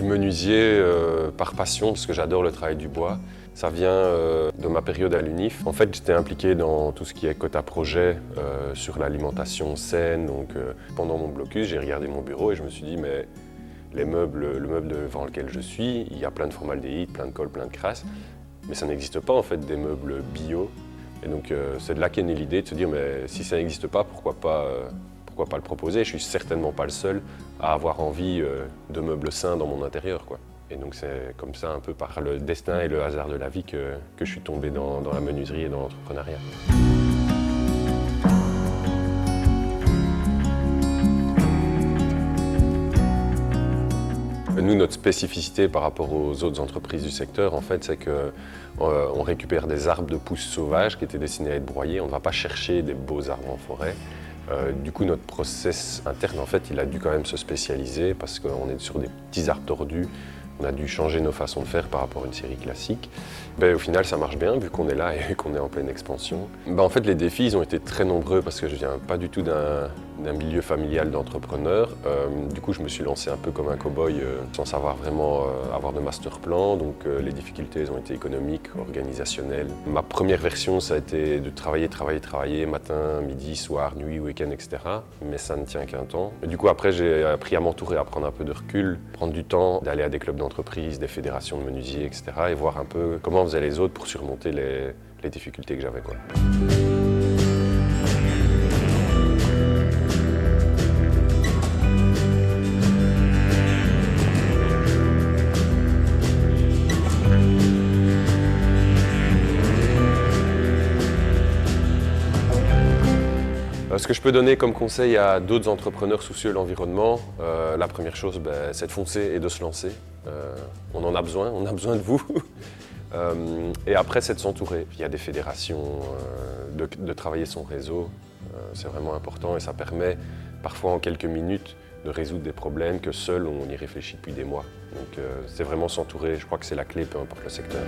menuisier par passion, parce que j'adore le travail du bois. Ça vient de ma période à l'UNIF. En fait, j'étais impliqué dans tout ce qui est quota projet sur l'alimentation saine. Donc, pendant mon blocus, j'ai regardé mon bureau et je me suis dit, mais le meuble devant lequel je suis, il y a plein de formaldéhyde, plein de colle, plein de crasse. Mais ça n'existe pas en fait des meubles bio. Et donc, c'est de là qu'est née l'idée de se dire, mais si ça n'existe pas, pourquoi pas le proposer? Je suis certainement pas le seul à avoir envie de meubles sains dans mon intérieur, quoi. Et donc c'est comme ça, un peu par le destin et le hasard de la vie que je suis tombé dans la menuiserie et dans l'entrepreneuriat. Nous, notre spécificité par rapport aux autres entreprises du secteur, en fait, c'est qu'on récupère des arbres de pousses sauvages qui étaient destinés à être broyés. On ne va pas chercher des beaux arbres en forêt. Du coup, notre process interne, en fait, il a dû quand même se spécialiser parce qu'on est sur des petits arbres tordus. On a dû changer nos façons de faire par rapport à une série classique. Au final, ça marche bien vu qu'on est là et qu'on est en pleine expansion. En fait, les défis, ils ont été très nombreux parce que je viens pas du tout d'un milieu familial d'entrepreneurs. Du coup, je me suis lancé un peu comme un cow-boy sans savoir vraiment avoir de master plan. Donc, les difficultés, elles ont été économiques, organisationnelles. Ma première version, ça a été de travailler, matin, midi, soir, nuit, week-end, etc. Mais ça ne tient qu'un temps. Et du coup, après, j'ai appris à m'entourer, à prendre un peu de recul, prendre du temps, d'aller à des clubs d'entreprise, des fédérations de menuisiers, etc. et voir un peu comment faisaient les autres pour surmonter les difficultés que j'avais, quoi. Ce que je peux donner comme conseil à d'autres entrepreneurs soucieux de l'environnement, la première chose, c'est de foncer et de se lancer. On en a besoin, on a besoin de vous. Et après, c'est de s'entourer. Il y a des fédérations, de travailler son réseau, c'est vraiment important et ça permet parfois en quelques minutes de résoudre des problèmes que seul on y réfléchit depuis des mois. Donc c'est vraiment s'entourer, je crois que c'est la clé, peu importe le secteur.